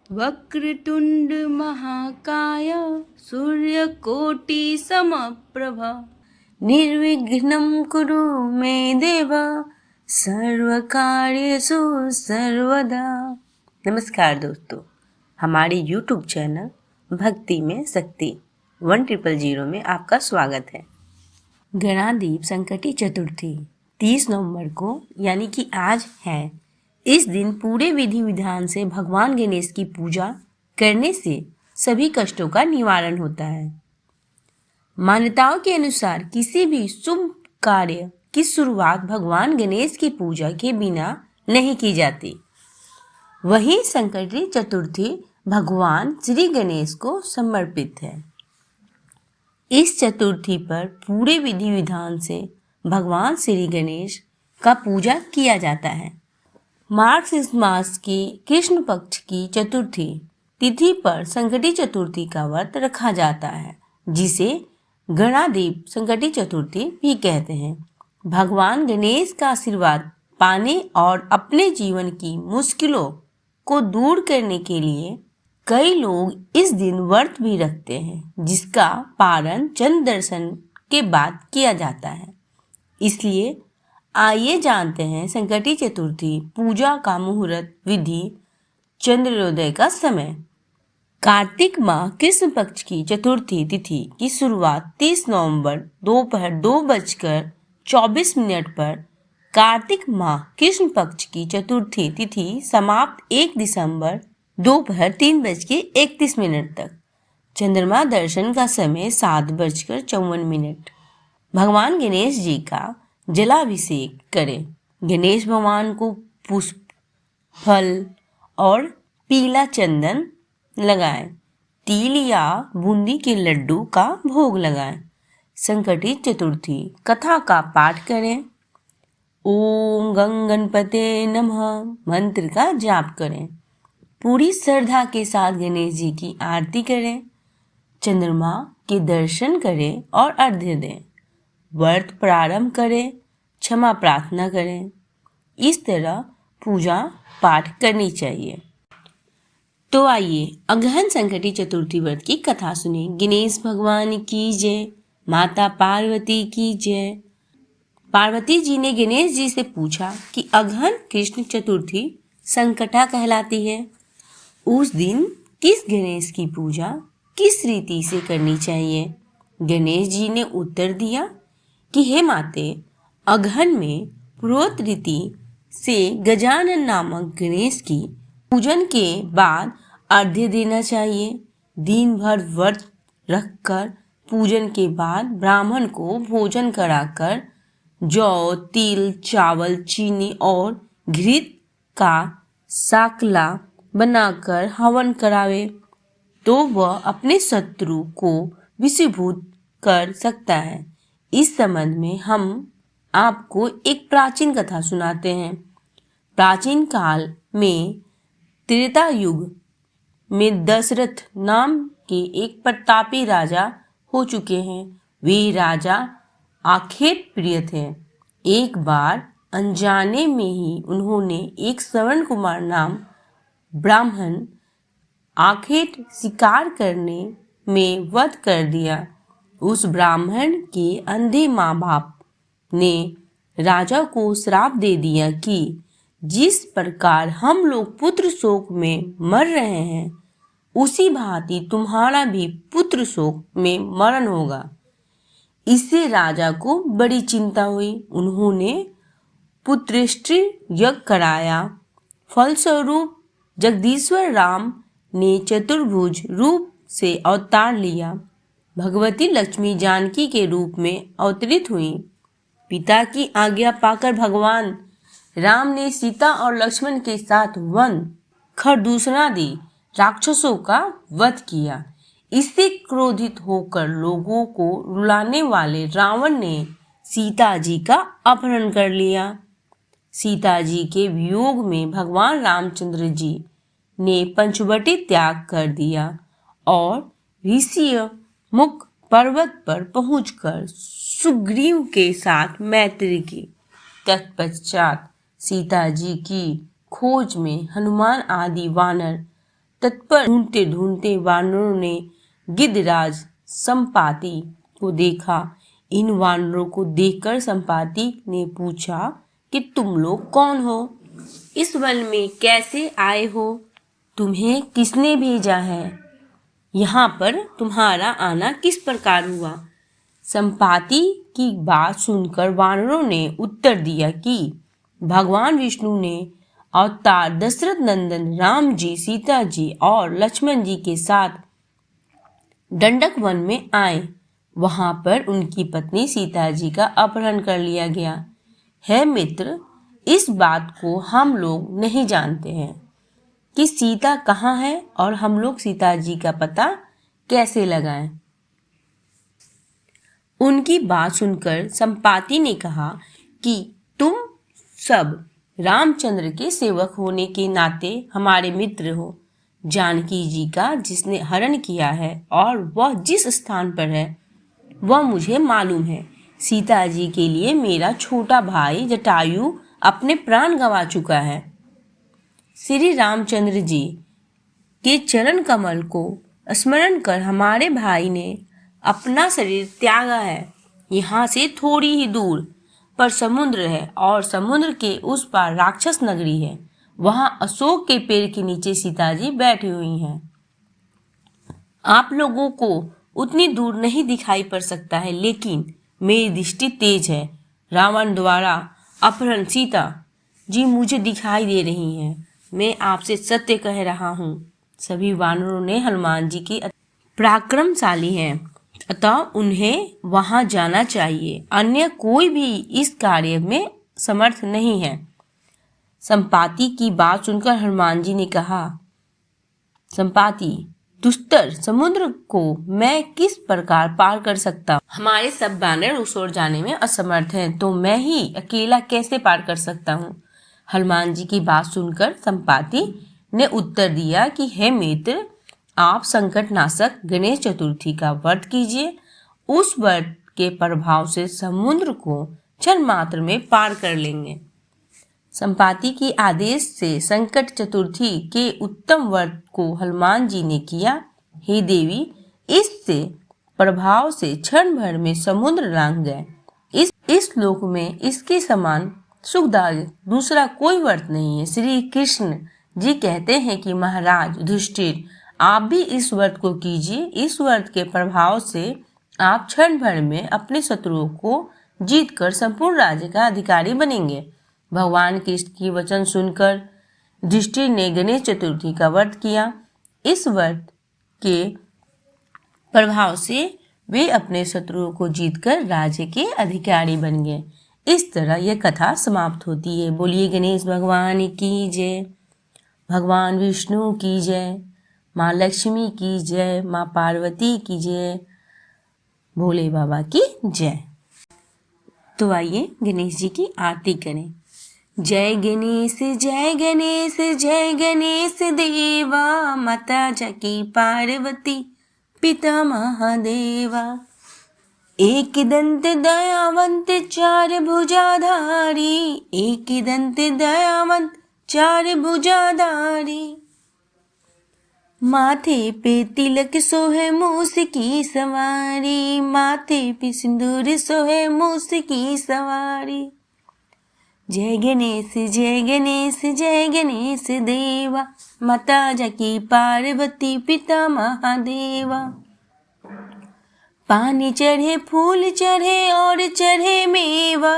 वक्रतुंड महाकाय सूर्यकोटि समप्रभ निर्विघ्नं कुरु मे देव सर्वकार्येषु सर्वदा। नमस्कार दोस्तों, हमारे YouTube चैनल भक्ति में शक्ति 1000 में आपका स्वागत है। गणादीप संकटी चतुर्थी 30 नवंबर को यानी कि आज है। इस दिन पूरे विधि विधान से भगवान गणेश की पूजा करने से सभी कष्टों का निवारण होता है। मान्यताओं के अनुसार किसी भी शुभ कार्य की शुरुआत भगवान गणेश की पूजा के बिना नहीं की जाती। वहीं संकटी चतुर्थी भगवान श्री गणेश को समर्पित है। इस चतुर्थी पर पूरे विधि विधान से भगवान श्री गणेश का पूजा किया जाता है। मार्गशीर्ष मास की कृष्ण पक्ष की चतुर्थी तिथि पर संकटी चतुर्थी का व्रत रखा जाता है, जिसे गणादीप संकटी चतुर्थी भी कहते हैं। भगवान गणेश का आशीर्वाद पाने और अपने जीवन की मुश्किलों को दूर करने के लिए कई लोग इस दिन व्रत भी रखते हैं, जिसका पारण चंद्र दर्शन के बाद किया जाता है। इसलिए आइए जानते हैं संकटी चतुर्थी पूजा का मुहूर्त, विधि, चंद्रोदय का समय। कार्तिक माह कृष्ण पक्ष की चतुर्थी तिथि की शुरुआत 30 नवंबर दोपहर 2:24 पर, कार्तिक माह कृष्ण पक्ष की चतुर्थी तिथि समाप्त 1 दिसंबर दोपहर 3:31 तक। चंद्रमा दर्शन का समय 7:54। भगवान गणेश जी का जलाभिषेक करें। गणेश भगवान को पुष्प, फल और पीला चंदन लगाएं। तिल या बूंदी के लड्डू का भोग लगाएं। संकटी चतुर्थी कथा का पाठ करें। ओम गं गणपते नमः मंत्र का जाप करें। पूरी श्रद्धा के साथ गणेश जी की आरती करें। चंद्रमा के दर्शन करें और अर्घ्य दें। व्रत प्रारंभ करें, क्षमा प्रार्थना करें। इस तरह पूजा पाठ करनी चाहिए। तो आइए अगहन संकटी चतुर्थी व्रत की कथा सुने। गणेश भगवान की जय, माता पार्वती की जय। पार्वती जी ने गणेश जी से पूछा कि अगहन कृष्ण चतुर्थी संकटा कहलाती है। उस दिन किस गणेश की पूजा किस रीति से करनी चाहिए? गणेश जी ने उत्तर दिया कि हे माते, अगहन में पुरोहित रीति से गजानन नामक गणेश की पूजन के बाद अर्घ्य देना चाहिए। दिन भर व्रत रखकर पूजन के बाद ब्राह्मण को भोजन कराकर जौ, तिल, चावल, चीनी और घृत का साकला बनाकर हवन करावे तो वह अपने शत्रु को विषीभूत कर सकता है। इस संबंध में हम आपको एक प्राचीन कथा सुनाते हैं। प्राचीन काल में त्रेता युग में दशरथ नाम के एक प्रतापी राजा हो चुके हैं। वे राजा आखेट प्रिय थे। एक बार अनजाने में ही उन्होंने एक श्रवण कुमार नाम ब्राह्मण आखेट शिकार करने में वध कर दिया। उस ब्राह्मण के अंधे माँ बाप ने राजा को श्राप दे दिया कि जिस प्रकार हम लोग पुत्र शोक में मर रहे हैं, उसी भांति तुम्हारा भी पुत्र शोक में मरण होगा। इससे राजा को बड़ी चिंता हुई। उन्होंने पुत्रेष्टि यज्ञ कराया। फलस्वरूप जगदीश्वर राम ने चतुर्भुज रूप से अवतार लिया। भगवती लक्ष्मी जानकी के रूप में अवतरित हुई। पिता की आज्ञा पाकर भगवान राम ने सीता और लक्ष्मण के साथ वन खरदूषणादि राक्षसों का वध किया। इससे क्रोधित होकर लोगों को रुलाने वाले रावण ने सीता जी का अपहरण कर लिया। सीता जी के वियोग में भगवान रामचंद्र जी ने पंचवटी त्याग कर दिया और ऋषिय मुख पर्वत पर पहुंचकर सुग्रीव के साथ मैत्री की। तत्पश्चात सीता जी की खोज में हनुमान आदि वानर तत्पर ढूंढते ढूंढते वानरों ने गिद्धराज संपाति को देखा। इन वानरों को देखकर संपाति ने पूछा कि तुम लोग कौन हो? इस वन में कैसे आए हो? तुम्हें किसने भेजा है? यहाँ पर तुम्हारा आना किस प्रकार हुआ? संपाति की बात सुनकर वानरों ने उत्तर दिया कि भगवान विष्णु ने अवतार दशरथ नंदन राम जी, सीता जी और लक्ष्मण जी के साथ दंडक वन में आए। वहां पर उनकी पत्नी सीता जी का अपहरण कर लिया गया है। मित्र, इस बात को हम लोग नहीं जानते हैं कि सीता कहाँ है और हम लोग सीता जी का पता कैसे लगाएं। उनकी बात सुनकर संपाति ने कहा कि तुम सब रामचंद्र के सेवक होने के नाते हमारे मित्र हो। जानकी जी का जिसने हरण किया है और वह जिस स्थान पर है वह मुझे मालूम है। सीता जी के लिए मेरा छोटा भाई जटायु अपने प्राण गंवा चुका है। श्री रामचंद्र जी के चरण कमल को स्मरण कर हमारे भाई ने अपना शरीर त्यागा है। यहाँ से थोड़ी ही दूर पर समुद्र है और समुद्र के उस पार राक्षस नगरी है। वहाँ अशोक के पेड़ के नीचे सीता जी बैठी हुई हैं। आप लोगों को उतनी दूर नहीं दिखाई पड़ सकता है, लेकिन मेरी दृष्टि तेज है। रावण द्वारा अपहरण सीता जी मुझे दिखाई दे रही हैं। मैं आपसे सत्य कह रहा हूँ। सभी वानरों ने हनुमान जी के पराक्रमशाली हैं, अतः उन्हें वहां जाना चाहिए। अन्य कोई भी इस कार्य में समर्थ नहीं है। संपाति की बात सुनकर हनुमान जी ने कहा, संपाति, दुस्तर समुद्र को मैं किस प्रकार पार कर सकता हूँ? हमारे सब वानर उस ओर जाने में असमर्थ हैं, तो मैं ही अकेला कैसे पार कर सकता हूँ? हनुमान जी की बात सुनकर संपाति ने उत्तर दिया कि हे मित्र, आप संकट नाशक गणेश चतुर्थी का व्रत कीजिए। उस व्रत के प्रभाव से समुद्र को क्षण मात्र में पार कर लेंगे। संपाति के आदेश से संकट चतुर्थी के उत्तम व्रत को हनुमान जी ने किया। हे देवी, इससे प्रभाव से क्षण भर में समुद्र लांघ गए। इस लोक में इसके समान सुखदायक दूसरा कोई व्रत नहीं है। श्री कृष्ण जी कहते हैं कि महाराज युधिष्ठिर, आप भी इस व्रत को कीजिए। इस व्रत के प्रभाव से आप क्षण भर में अपने शत्रुओं को जीतकर संपूर्ण राज्य का अधिकारी बनेंगे। भगवान कृष्ण की वचन सुनकर युधिष्ठिर ने गणेश चतुर्थी का व्रत किया। इस व्रत के प्रभाव से वे अपने शत्रुओं को जीतकर राज्य के अधिकारी बन गए। इस तरह यह कथा समाप्त होती है। बोलिए गणेश भगवान की जय, भगवान विष्णु की जय, माँ लक्ष्मी की जय, माँ पार्वती की जय, भोले बाबा की जय। तो आइए गणेश जी की आरती करें। जय गणेश जय गणेश जय गणेश देवा, माता जकी पार्वती पिता महादेवा। एक दंत दयावंत चार भुजाधारी, एक दंत दयावंत चार भुजाधारी। माथे पे तिलक सोहे मूस की सवारी, माथे पे सिंदूर सोहे मूस की सवारी। जय गणेश जय गणेश जय गणेश देवा, माता जकी पार्वती पिता महादेवा। पानी चढ़े फूल चढ़े और चढ़े मेवा,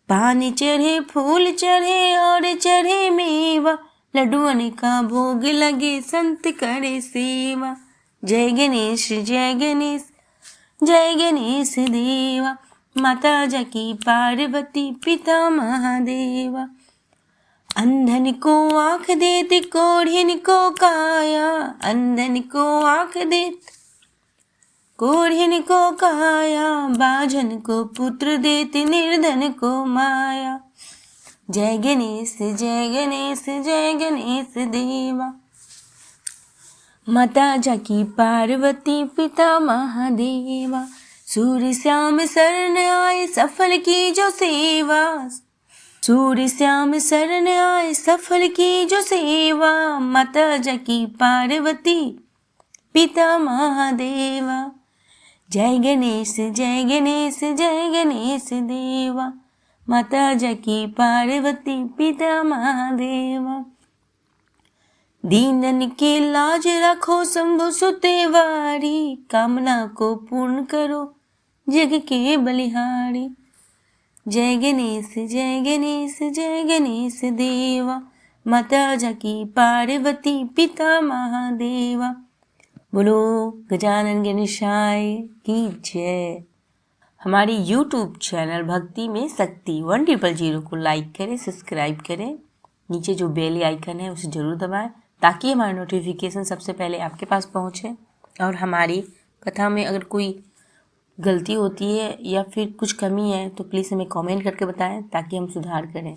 पानी चढ़े फूल चढ़े और चढ़े मेवा। लड्डुअन का भोग लगे संत करे सेवा। जय गणेश जय गणेश जय गणेश देवा, माता जकी पार्वती पिता महादेवा। अंधन को आँख देते कोढ़िन को काया, अंधन को आँख देते कोढ़िन को काया। बाझन को पुत्र देते निर्धन को माया। जय गणेश जय गणेश जय गणेश देवा, माता जकी पार्वती पिता महादेवा। सूर्य श्याम शरण आए सफल की जो सेवा, सूर्य श्याम शरण आए सफल की जो सेवा, माता जकी पार्वती पिता महादेवा। जय गणेश जय गणेश जय गणेश देवा, माता जकी पार्वती पिता महादेवा। दीनन की लाज रखो शंभु सुतेवारी, कामना को पूर्ण करो जग के बलिहारी। जय गणेश जय गणेश जय गणेश देवा, माता जकी पार्वती पिता महादेवा। बोलो गजानन गणेशाय की जय। हमारी YouTube चैनल भक्ति में शक्ति 1000 को लाइक करें, सब्सक्राइब करें। नीचे जो बेल आइकन है उसे ज़रूर दबाएं ताकि हमारा नोटिफिकेशन सबसे पहले आपके पास पहुंचे। और हमारी कथा में अगर कोई गलती होती है या फिर कुछ कमी है तो प्लीज़ हमें कमेंट करके बताएं ताकि हम सुधार करें।